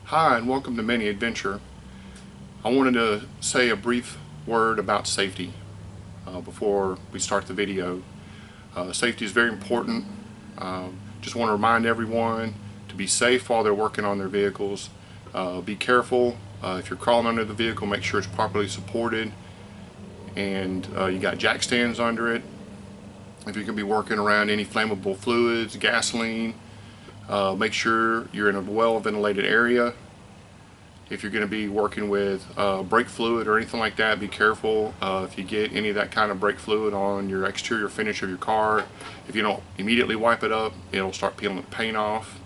Hi and welcome to Mini Adventure. I wanted to say a brief word about safety before we start the video. Safety is very important. Just want to remind everyone to be safe while they're working on their vehicles. Be careful. If you're crawling under the vehicle, make sure it's properly supported and you got jack stands under it. If you're going to be working around any flammable fluids, gasoline, make sure you're in a well ventilated area. If you're going to be working with brake fluid or anything like that, be careful. If you get any of that kind of brake fluid on your exterior finish of your car, if you don't immediately wipe it up, it'll start peeling the paint off.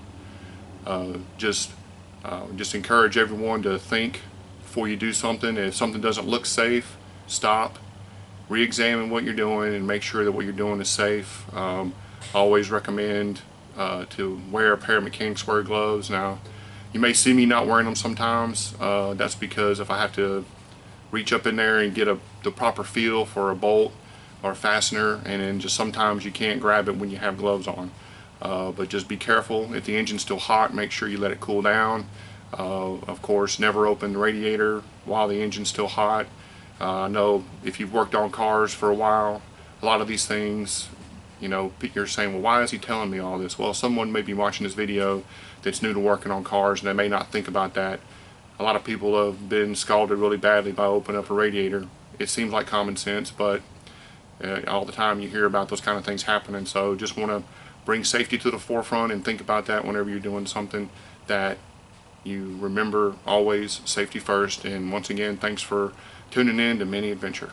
Just encourage everyone to think before you do something. If something doesn't look safe, stop, re-examine what you're doing and make sure that what you're doing is safe. I always recommend to wear a pair of mechanics wear gloves. Now, you may see me not wearing them sometimes. That's because if I have to reach up in there and get the proper feel for a bolt or a fastener, and then just sometimes you can't grab it when you have gloves on. But just be careful. If the engine's still hot, make sure you let it cool down. Of course, never open the radiator while the engine's still hot. I know if you've worked on cars for a while, a lot of these things, you know, you're saying, well, why is he telling me all this? Well, someone may be watching this video that's new to working on cars and they may not think about that. A lot of people have been scalded really badly by opening up a radiator. It seems like common sense, but all the time you hear about those kind of things happening. So just want to bring safety to the forefront and think about that whenever you're doing something, that you remember always safety first. And once again, thanks for tuning in to Mini Adventure.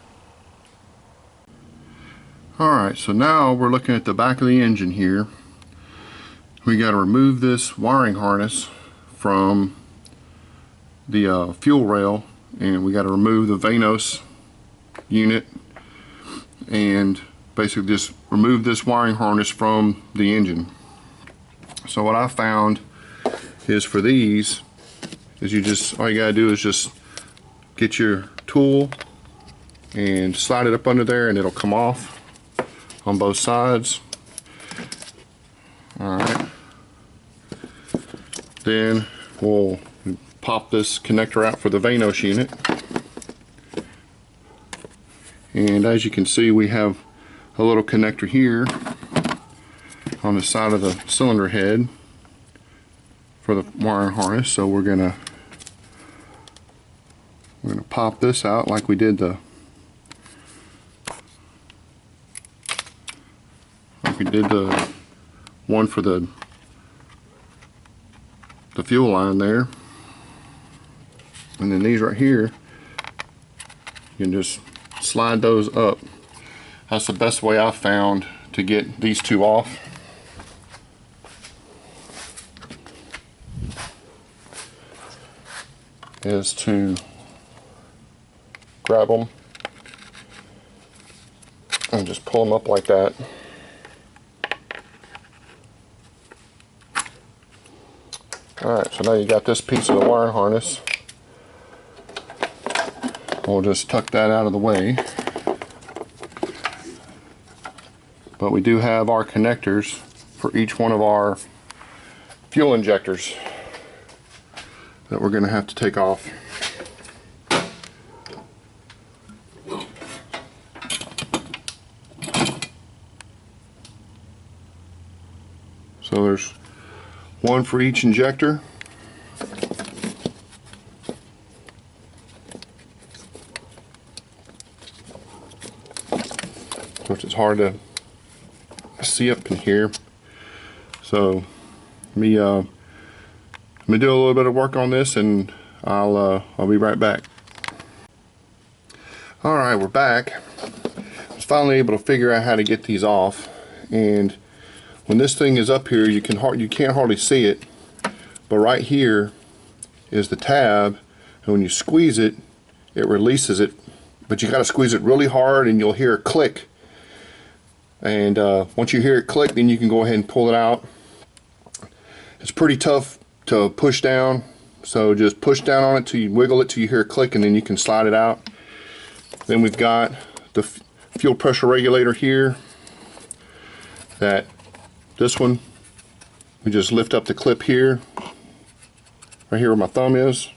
Alright, so now we're looking at the back of the engine here. We got to remove this wiring harness from the fuel rail, and we got to remove the Vanos unit and basically just remove this wiring harness from the engine. So what I found is for these is all you got to do is just get your tool and slide it up under there and it'll come off on both sides. Alright, then we'll pop this connector out for the Vanos unit, and as you can see, we have a little connector here on the side of the cylinder head for the wiring harness. So we're gonna pop this out like we did the one for the fuel line there. And then these right here, you can just slide those up. That's the best way I've found to get these two off. Is to grab them and just pull them up like that. Alright, so now you got this piece of the wire harness. We'll just tuck that out of the way. But we do have our connectors for each one of our fuel injectors that we're going to have to take off. So there's one for each injector. Of course, it's hard to see up in here. So let me do a little bit of work on this, and I'll be right back. All right, we're back. I was finally able to figure out how to get these off, and when this thing is up here, you can't hardly see it, but right here is the tab, and when you squeeze it, it releases it, but you got to squeeze it really hard and you'll hear a click. And once you hear it click, then you can go ahead and pull it out. It's pretty tough to push down, so just push down on it till you wiggle it till you hear a click, and then you can slide it out. Then we've got the fuel pressure regulator here. This one, we just lift up the clip here right here where my thumb is,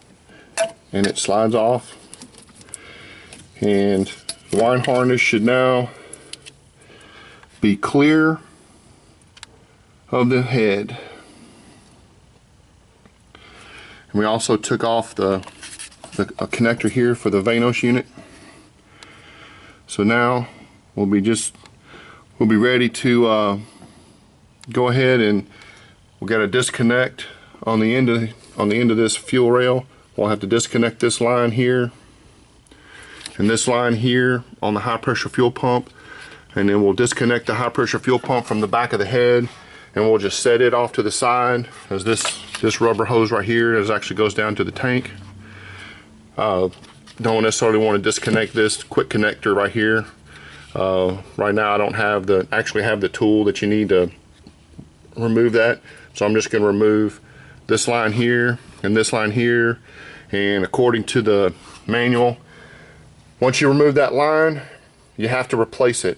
and it slides off. And the wiring harness should now be clear of the head. And we also took off a connector here for the Vanos unit. So now we'll be ready to go ahead, and we'll get a disconnect on the end of this fuel rail. We'll have to disconnect this line here and this line here on the high pressure fuel pump, and then we'll disconnect the high pressure fuel pump from the back of the head, and we'll just set it off to the side, as this rubber hose right here actually goes down to the tank. Don't necessarily want to disconnect this quick connector right here. Right now I don't have actually have the tool that you need to remove that, so I'm just going to remove this line here and this line here. And according to the manual, once you remove that line, you have to replace it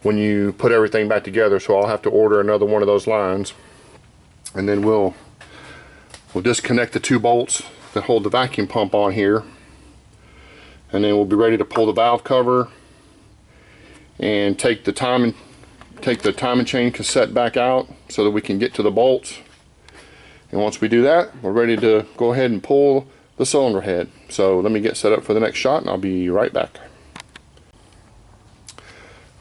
when you put everything back together. So I'll have to order another one of those lines, and then we'll disconnect the 2 bolts that hold the vacuum pump on here, and then we'll be ready to pull the valve cover and take the timing chain cassette back out so that we can get to the bolts. And once we do that, we're ready to go ahead and pull the cylinder head. So let me get set up for the next shot, and I'll be right back.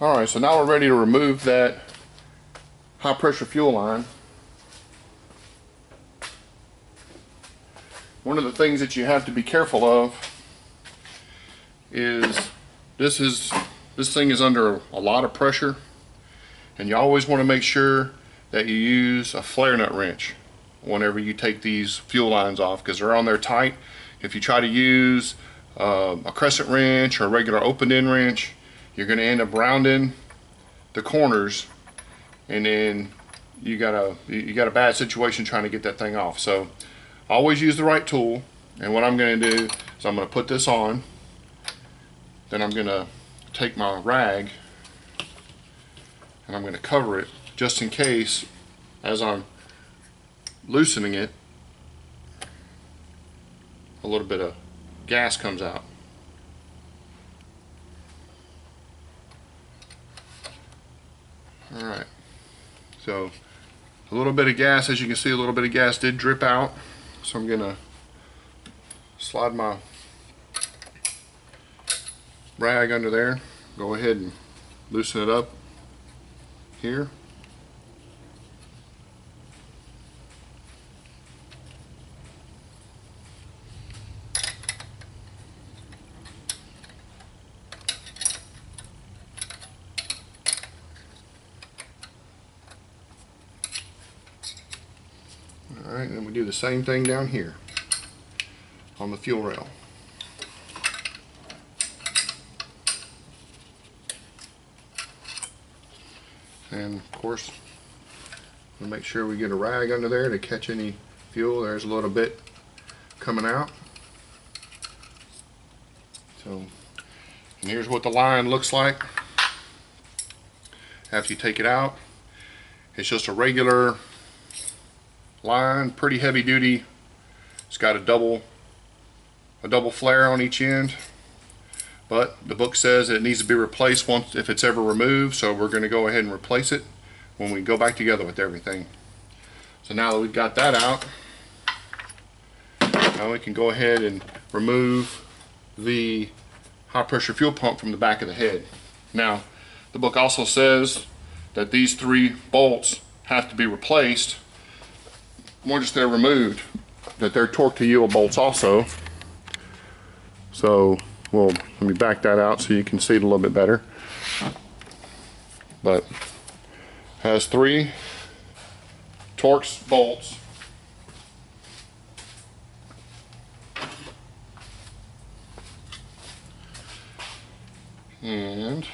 Alright, so now we're ready to remove that high pressure fuel line. One of the things that you have to be careful of is this thing is under a lot of pressure, and you always want to make sure that you use a flare nut wrench whenever you take these fuel lines off, because they're on there tight. If you try to use a crescent wrench or a regular open end wrench, you're going to end up rounding the corners, and then you got a bad situation trying to get that thing off. So always use the right tool. And what I'm going to do is I'm going to put this on, then I'm going to take my rag and I'm going to cover it, just in case as I'm loosening it a little bit of gas comes out. Alright, so a little bit of gas, as you can see, a little bit of gas did drip out, so I'm going to slide my rag under there, go ahead and loosen it up here. Alright, and then we do the same thing down here on the fuel rail. And of course, we'll make sure we get a rag under there to catch any fuel. There's a little bit coming out. So, and here's what the line looks like after you take it out. It's just a regular line, pretty heavy duty. It's got a double flare on each end, but the book says it needs to be replaced once if it's ever removed, so we're going to go ahead and replace it when we go back together with everything. So now that we've got that out, now we can go ahead and remove the high pressure fuel pump from the back of the head. Now the book also says that these 3 bolts have to be replaced once they're removed, that they're torque to yield bolts also. So let me back that out so you can see it a little bit better. But has 3 Torx bolts. And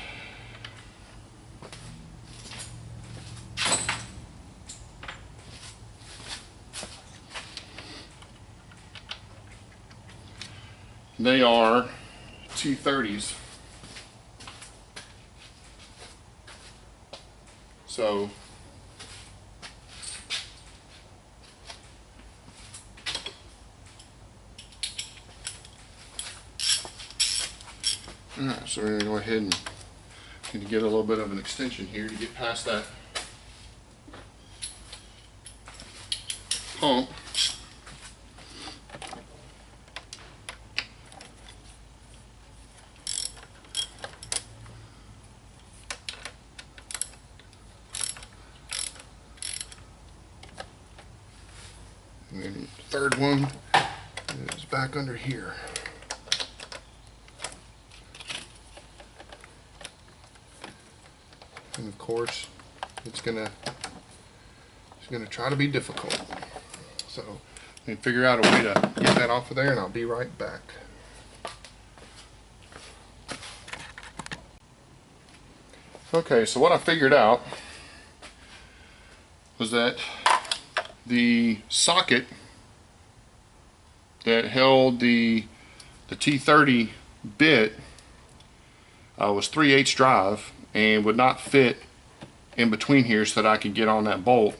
they are T30s. So Alright, so we're going to go ahead and need to get a little bit of an extension here to get past that pump. And then the third one is back under here. And of course, it's gonna try to be difficult. So let me figure out a way to get that off of there, and I'll be right back. Okay, so what I figured out was that the socket that held the T30 bit was 3/8 drive and would not fit in between here so that I could get on that bolt.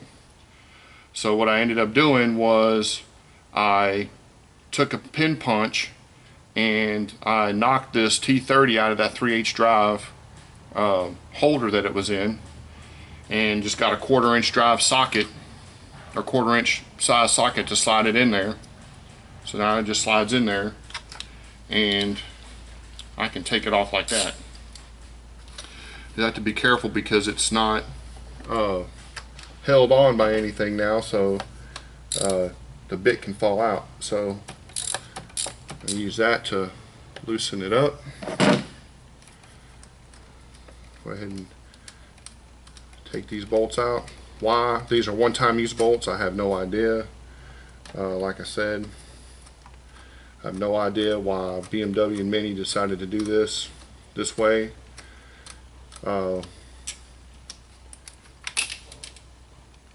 So what I ended up doing was I took a pin punch and I knocked this T30 out of that 3/8 drive holder that it was in, and just got a 1/4 inch drive socket, or 1/4 inch size socket, to slide it in there. So now it just slides in there and I can take it off like that. You have to be careful because it's not held on by anything now, so the bit can fall out. So I use that to loosen it up. Go ahead and take these bolts out. Why? These are one-time use bolts. I have no idea. Like I said, I have no idea why BMW and Mini decided to do this way.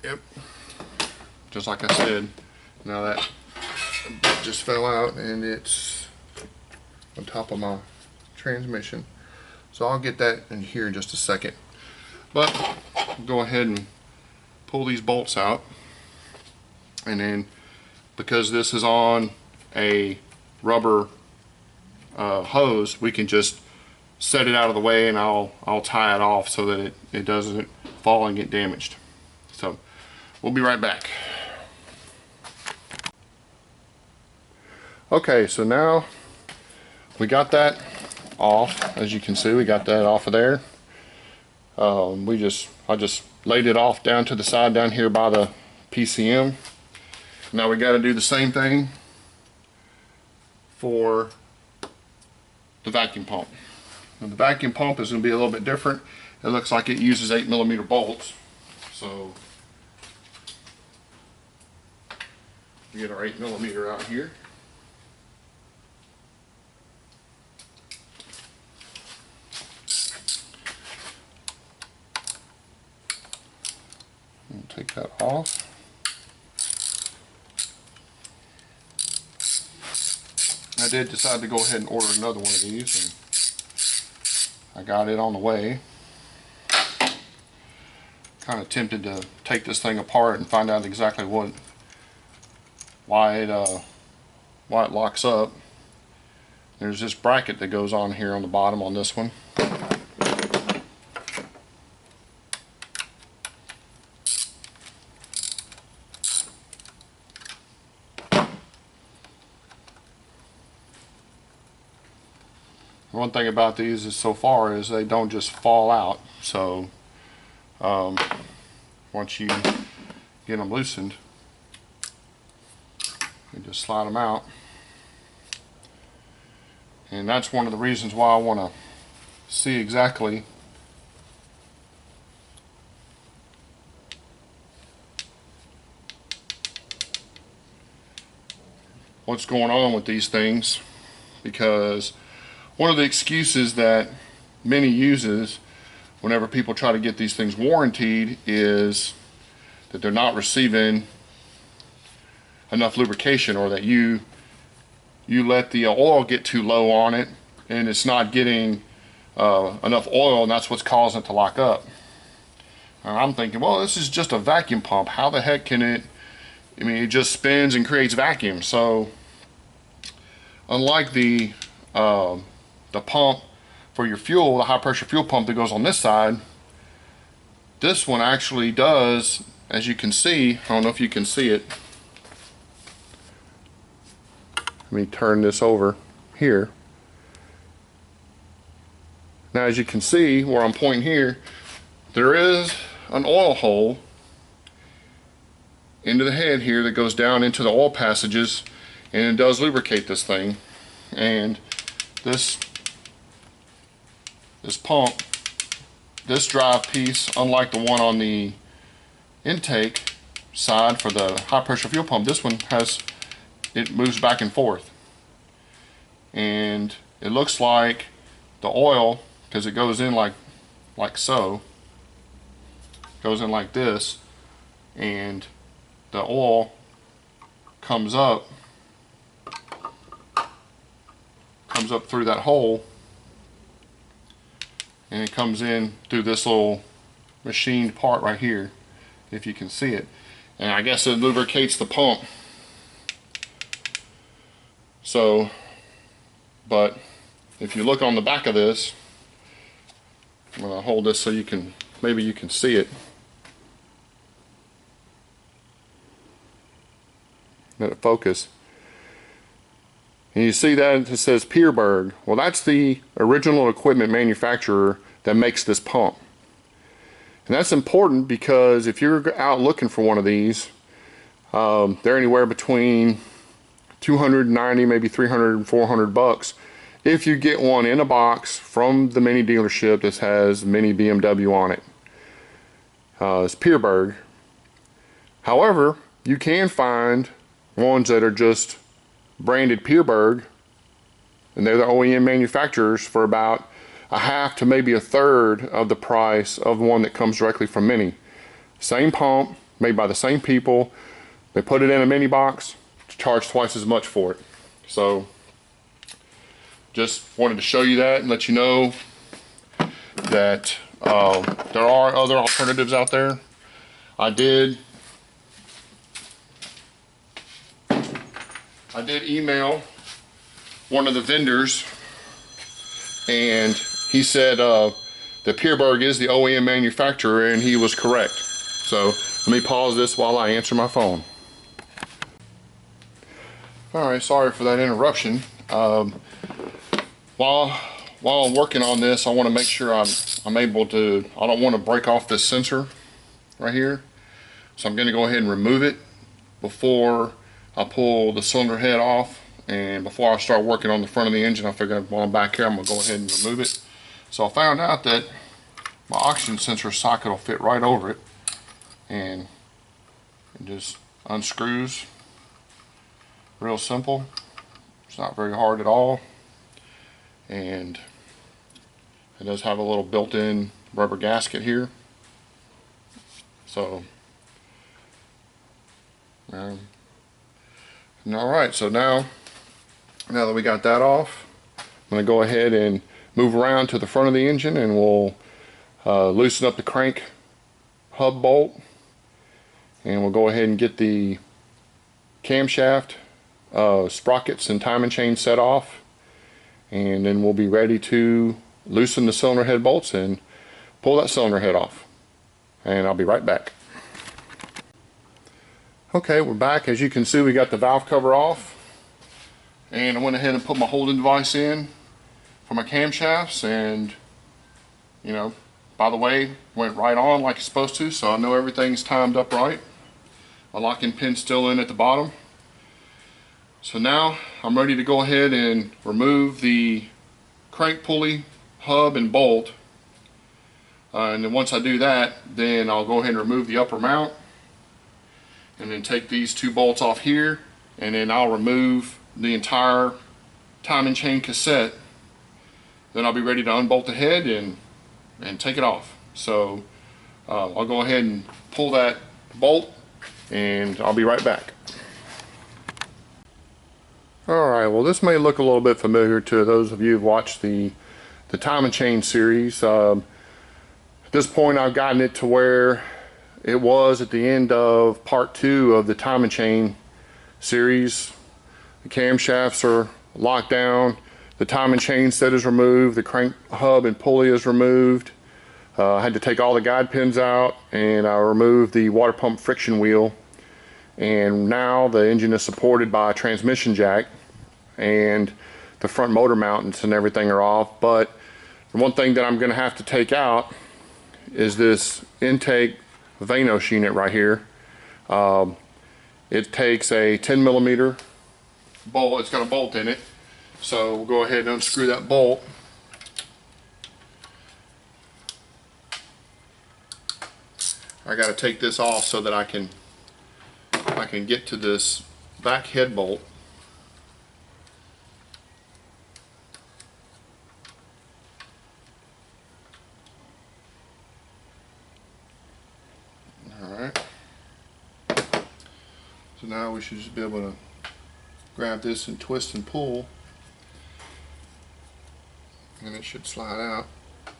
Yep, just like I said. Now that just fell out and it's on top of my transmission, so I'll get that in here in just a second. But I'll go ahead and pull these bolts out, and then because this is on a rubber hose, we can just set it out of the way, and I'll tie it off so that it doesn't fall and get damaged. So we'll be right back. Okay, so now we got that off. As you can see, we got that off of there. I just laid it off down to the side down here by the PCM. Now we got to do the same thing for the vacuum pump. Now the vacuum pump is going to be a little bit different. It looks like it uses 8mm bolts. So we get our 8mm out here. And take that off. I did decide to go ahead and order another one of these, and I got it on the way. Kind of tempted to take this thing apart and find out exactly why it locks up. There's this bracket that goes on here on the bottom on this one. One thing about these is so far is they don't just fall out. So once you get them loosened, you just slide them out. And that's one of the reasons why I want to see exactly what's going on with these things, because one of the excuses that Mini uses whenever people try to get these things warrantied is that they're not receiving enough lubrication, or that you let the oil get too low on it and it's not getting enough oil, and that's what's causing it to lock up. And I'm thinking, well, this is just a vacuum pump. How the heck can it, I mean, it just spins and creates vacuum. So unlike the pump for your fuel, the high pressure fuel pump that goes on this side, this one actually does, as you can see, I don't know if you can see it. Let me turn this over here. Now as you can see where I'm pointing here, there is an oil hole into the head here that goes down into the oil passages, and it does lubricate this thing. And this pump, this drive piece, unlike the one on the intake side for the high pressure fuel pump, this one it moves back and forth, and it looks like the oil, because it goes in like so, goes in like this, and the oil comes up through that hole, and it comes in through this little machined part right here, if you can see it, and I guess it lubricates the pump. So, but if you look on the back of this, I'm going to hold this so you can, maybe you can see it. Let it focus. And you see that it says Pierberg. Well, that's the original equipment manufacturer that makes this pump. And that's important because if you're out looking for one of these, they're anywhere between $290, maybe $300 and $400 if you get one in a box from the Mini dealership that has Mini BMW on it. It's Pierberg. However, you can find ones that are just branded Pierberg, and they're the OEM manufacturers, for about a half to maybe a third of the price of one that comes directly from Mini. Same pump, made by the same people. They put it in a Mini box, charge twice as much for it. So just wanted to show you that and let you know that there are other alternatives out there. I did email one of the vendors, and he said that Pierberg is the OEM manufacturer, and he was correct. So let me pause this while I answer my phone. Alright, sorry for that interruption. While I'm working on this, I want to make sure I'm able to, I don't want to break off this sensor right here. So I'm going to go ahead and remove it before I pull the cylinder head off, and before I start working on the front of the engine. I figured while I'm back here, I'm going to go ahead and remove it. So I found out that my oxygen sensor socket will fit right over it, and it just unscrews. Real simple. It's not very hard at all, and it does have a little built-in rubber gasket here. So alright, so now that we got that off, I'm going to go ahead and move around to the front of the engine, and we'll loosen up the crank hub bolt, and we'll go ahead and get the camshaft, sprockets and timing chain set off, and then we'll be ready to loosen the cylinder head bolts and pull that cylinder head off. And I'll be right back. Okay, we're back. As you can see, we got the valve cover off, and I went ahead and put my holding device in for my camshafts, and you know, by the way, went right on like it's supposed to, so I know everything's timed up right. My locking pin's still in at the bottom. So now I'm ready to go ahead and remove the crank pulley, hub, and bolt. And then once I do that, then I'll go ahead and remove the upper mount, and then take these two bolts off here, and then I'll remove the entire timing chain cassette. Then I'll be ready to unbolt the head and take it off. So I'll go ahead and pull that bolt, and I'll be right back. Alright, well, this may look a little bit familiar to those of you who've watched the timing chain series. At this point, I've gotten it to where it was at the end of part 2 of the timing chain series. The camshafts are locked down, The timing chain set is removed, the crank hub and pulley is removed. I had to take all the guide pins out, and I removed the water pump friction wheel. And now the engine is supported by a transmission jack, and the front motor mounts and everything are off. But the one thing that I'm going to have to take out is this intake Vanos unit right here. It takes a 10mm bolt. It's got a bolt in it, so we'll go ahead and unscrew that bolt. I got to take this off so that I can get to this back head bolt. Alright. So now we should just be able to grab this and twist and pull, and it should slide out. Of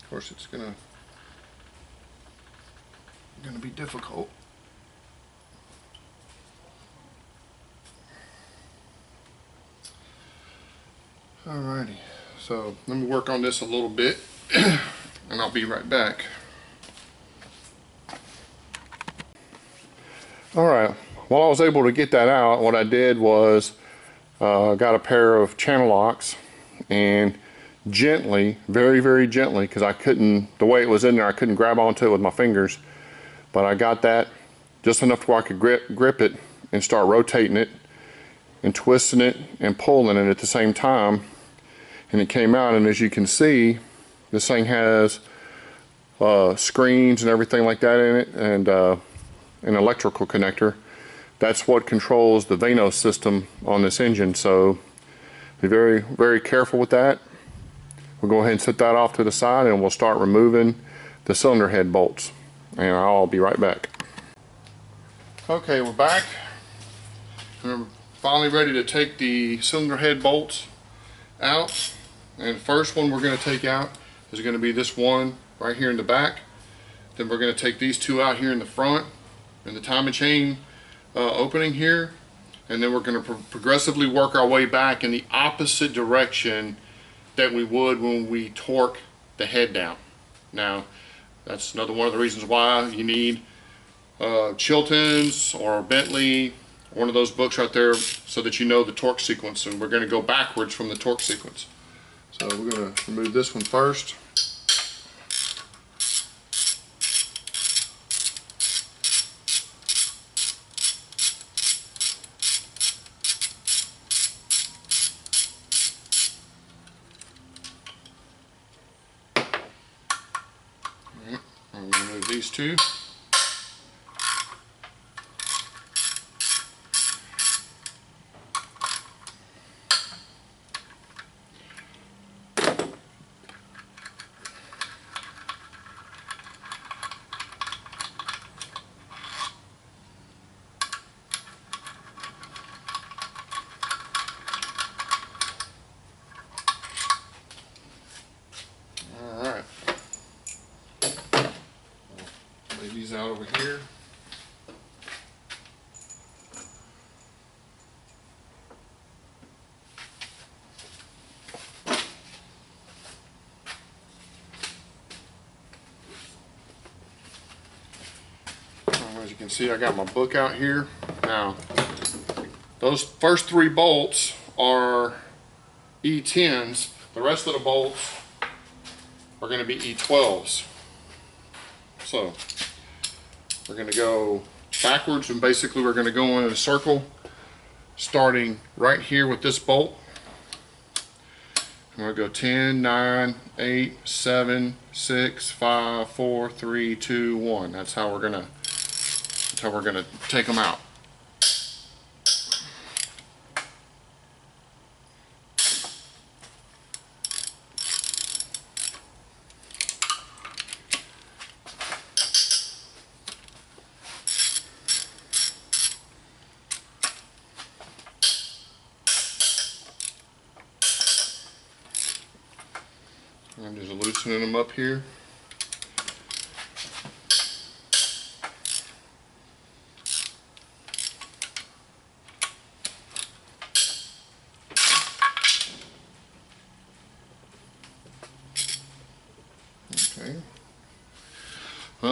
course, it's gonna be difficult. Alrighty, so let me work on this a little bit and I'll be right back. Alright, while I was able to get that out, what I did was got a pair of channel locks and gently, very gently, because I couldn't, the way it was in there, I couldn't grab onto it with my fingers, but I got that just enough to where I could grip it and start rotating it and twisting it and pulling it at the same time, and it came out. And as you can see, this thing has screens and everything like that in it, and an electrical connector. That's what controls the Vanos system on this engine, so be very careful with that. We'll go ahead and set that off to the side, and we'll start removing the cylinder head bolts, and I'll be right back. Okay, we're back. We're finally ready to take the cylinder head bolts out, and the first one we're going to take out is going to be this one right here in the back. Then we're going to take these two out here in the front and the timing chain opening here, and then we're going to progressively work our way back in the opposite direction that we would when we torque the head down. Now, that's another one of the reasons why you need Chilton's or Bentley, one of those books right there, so that you know the torque sequence, and we're going to go backwards from the torque sequence. So we're going to remove this one first. I'm going to remove these two. Lay these out over here. As you can see, I got my book out here. Now, those first three bolts are E10s. The rest of the bolts are going to be E12s. So we're going to go backwards, and basically we're going to go in a circle starting right here with this bolt. I'm going to go 10, 9, 8, 7, 6, 5, 4, 3, 2, 1. That's how we're going to take them out. I'm just loosening them up here.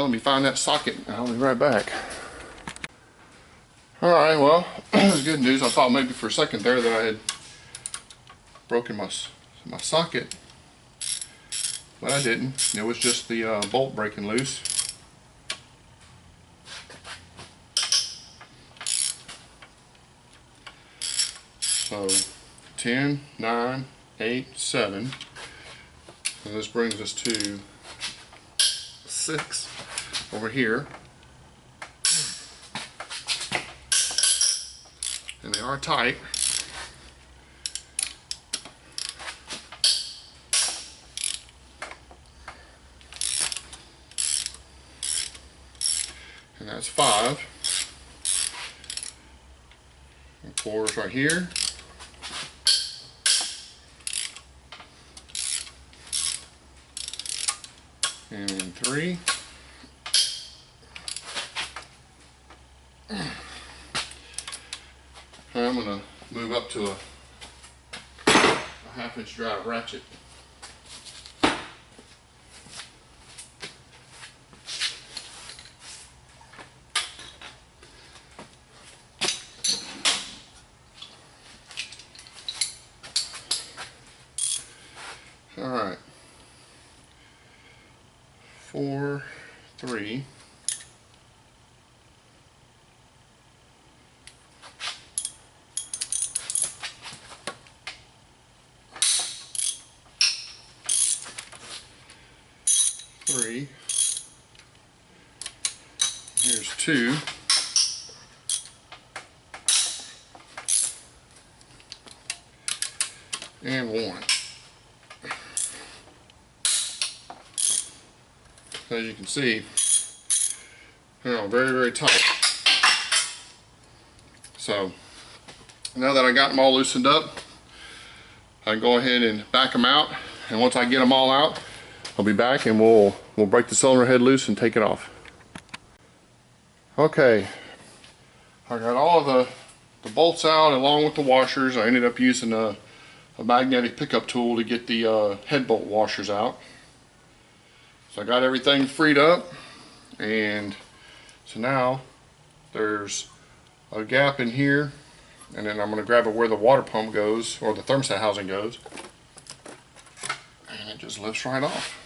Well, let me find that socket and I'll be right back. Alright, well, this is good news. I thought maybe for a second there that I had broken my socket, but I didn't. It was just the bolt breaking loose. So 10, 9, 8, 7. And this brings us to 6 over here. And they are tight. And that's 5. And 4 is right here. And 3. I'm going to move up to a 1/2 inch drive ratchet. Alright. 4, 3. Here's 2. And 1. As you can see, they're very, very tight. So now that I got them all loosened up, I can go ahead and back them out. And once I get them all out, I'll be back and we'll break the cylinder head loose and take it off. Okay, I got all of the bolts out along with the washers. I ended up using a magnetic pickup tool to get the head bolt washers out. So I got everything freed up, and so now there's a gap in here, and then I'm going to grab it where the water pump goes, or the thermostat housing goes, and it just lifts right off.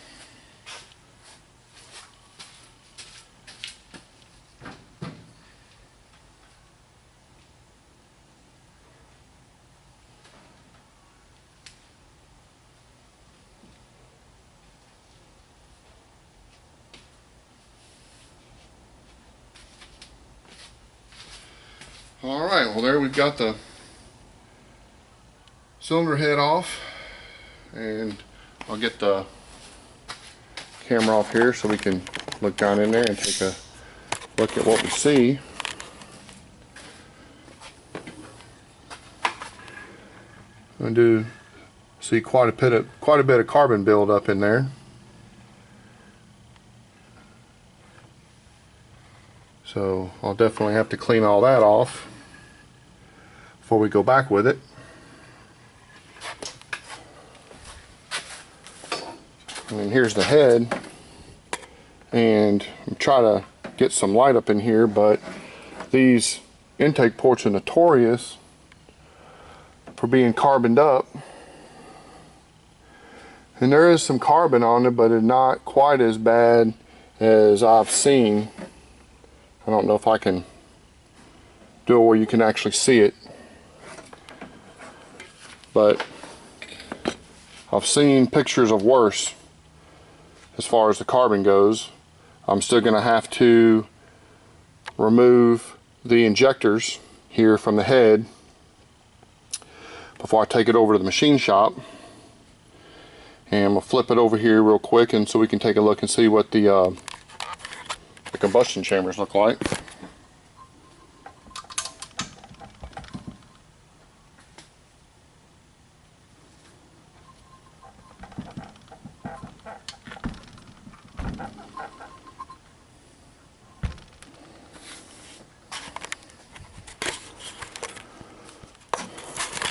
Alright, well there we've got the cylinder head off, and I'll get the camera off here so we can look down in there and take a look at what we see. I do see quite a bit of carbon buildup in there. So I'll definitely have to clean all that off before we go back with it. And here's the head, and I'm trying to get some light up in here, but these intake ports are notorious for being carboned up, and there is some carbon on it, but it's not quite as bad as I've seen. I don't know if I can do it where you can actually see it, but I've seen pictures of worse as far as the carbon goes. I'm still going to have to remove the injectors here from the head before I take it over to the machine shop, and I'm going to flip it over here real quick and so we can take a look and see what the combustion chambers look like.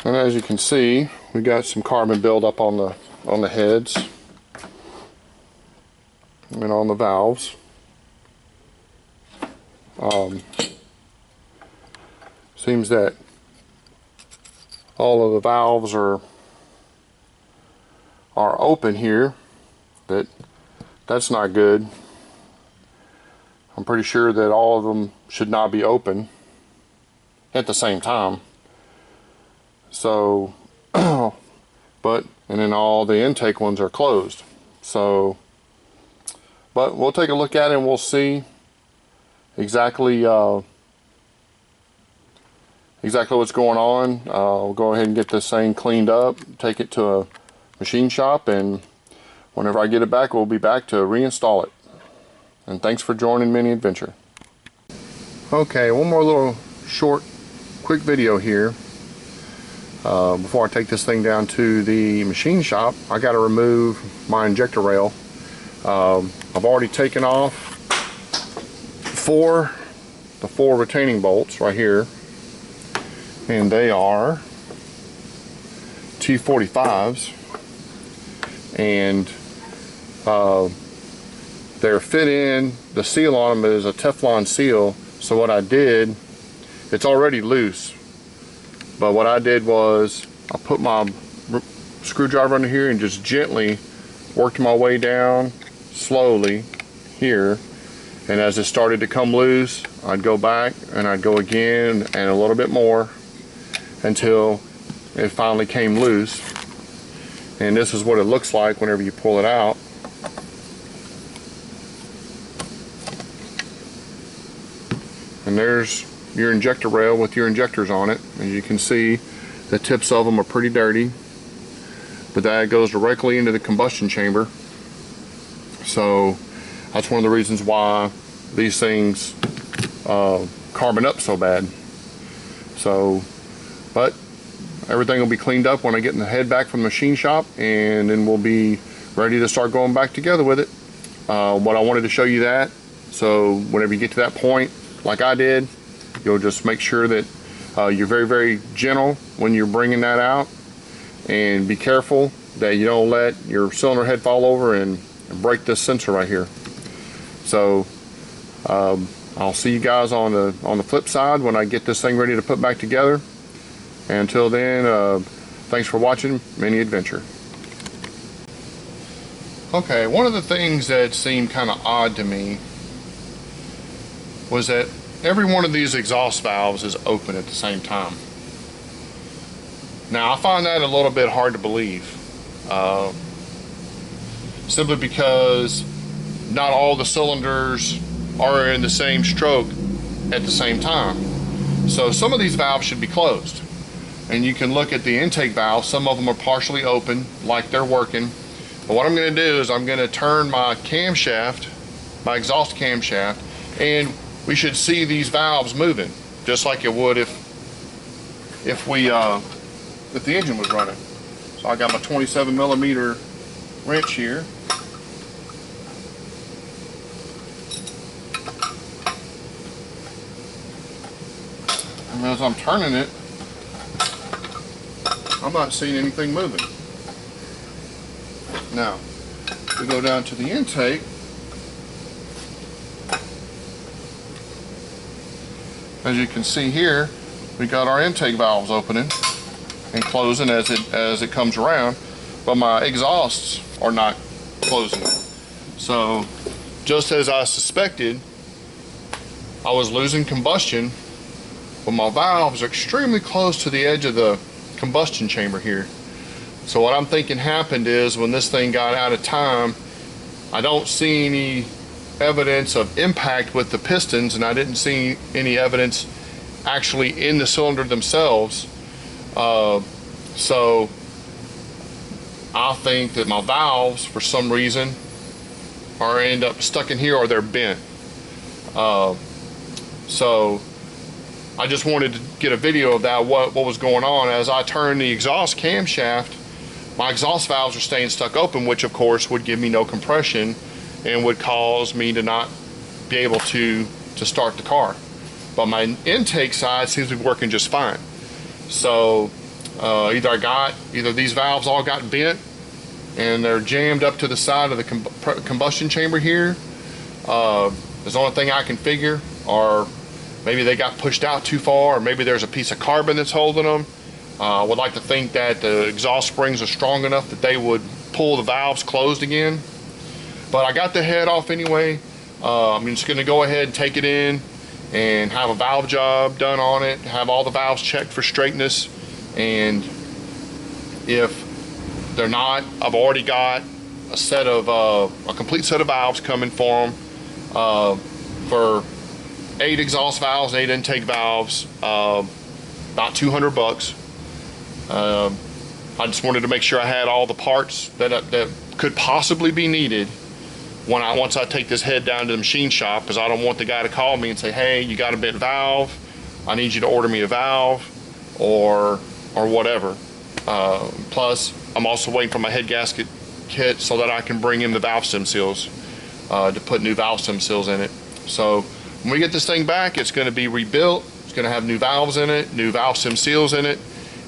And as you can see, we got some carbon buildup on the heads and on the valves. Seems that all of the valves are open here. That's not good. I'm pretty sure that all of them should not be open at the same time. So, and then all the intake ones are closed. So, but we'll take a look at it and we'll see exactly what's going on. We'll go ahead and get this thing cleaned up, take it to a machine shop, and whenever I get it back, we'll be back to reinstall it. And thanks for joining Mini Adventure. Okay, one more little short, quick video here. Before I take this thing down to the machine shop, I got to remove my injector rail. I've already taken off the four retaining bolts right here, and they are T45s, and they're fit in. The seal on them is a Teflon seal. So what I did, it's already loose, but what I did was I put my screwdriver under here and just gently worked my way down slowly here, and as it started to come loose, I'd go back and I'd go again and a little bit more until it finally came loose. And this is what it looks like whenever you pull it out. And there's your injector rail with your injectors on it. As you can see, the tips of them are pretty dirty, but that goes directly into the combustion chamber. So that's one of the reasons why these things carbon up so bad. So, but everything will be cleaned up when I get in the head back from the machine shop, and then we'll be ready to start going back together with it. What I wanted to show you that, so whenever you get to that point, like I did, you'll just make sure that you're very, very gentle when you're bringing that out, and be careful that you don't let your cylinder head fall over and break this sensor right here. So I'll see you guys on the flip side when I get this thing ready to put back together. And until then, thanks for watching Mini Adventure. Okay, one of the things that seemed kind of odd to me was that every one of these exhaust valves is open at the same time. Now, I find that a little bit hard to believe, simply because not all the cylinders are in the same stroke at the same time. So some of these valves should be closed. And you can look at the intake valves, some of them are partially open, like they're working. But what I'm going to do is I'm going to turn my camshaft, my exhaust camshaft, and we should see these valves moving, just like it would if the engine was running. So I got my 27mm wrench here. And as I'm turning it, I'm not seeing anything moving. Now, we go down to the intake. As you can see here, we got our intake valves opening and closing as it comes around, but my exhausts are not closing. So, just as I suspected, I was losing combustion, but my valves are extremely close to the edge of the combustion chamber here. So what I'm thinking happened is when this thing got out of time, I don't see any evidence of impact with the pistons, and I didn't see any evidence actually in the cylinder themselves. So I think that my valves, for some reason, are end up stuck in here, or they're bent. So I just wanted to get a video of that, what was going on. As I turned the exhaust camshaft, my exhaust valves are staying stuck open, which of course would give me no compression and would cause me to not be able to start the car. But my intake side seems to be working just fine. So either these valves all got bent and they're jammed up to the side of the combustion chamber here. That's the only thing I can figure. or maybe they got pushed out too far, or maybe there's a piece of carbon that's holding them. I would like to think that the exhaust springs are strong enough that they would pull the valves closed again. But I got the head off anyway. I'm just going to go ahead and take it in and have a valve job done on it, have all the valves checked for straightness, and if they're not, I've already got a set of a complete set of valves coming for them, for 8 exhaust valves, 8 intake valves, about 200 bucks. I just wanted to make sure I had all the parts that could possibly be needed once I take this head down to the machine shop, because I don't want the guy to call me and say, hey, you got a bent valve, I need you to order me a valve, or whatever. Plus, I'm also waiting for my head gasket kit so that I can bring in the valve stem seals to put new valve stem seals in it. So when we get this thing back, it's going to be rebuilt. It's going to have new valves in it, new valve stem seals in it,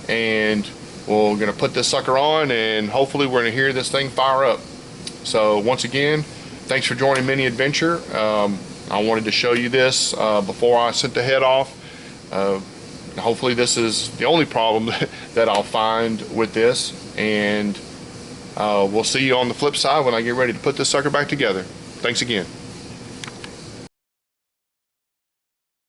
and we're going to put this sucker on, and hopefully we're going to hear this thing fire up. So once again, thanks for joining Mini Adventure. I wanted to show you this before I sent the head off. Hopefully this is the only problem that I'll find with this, and we'll see you on the flip side when I get ready to put this sucker back together. Thanks again.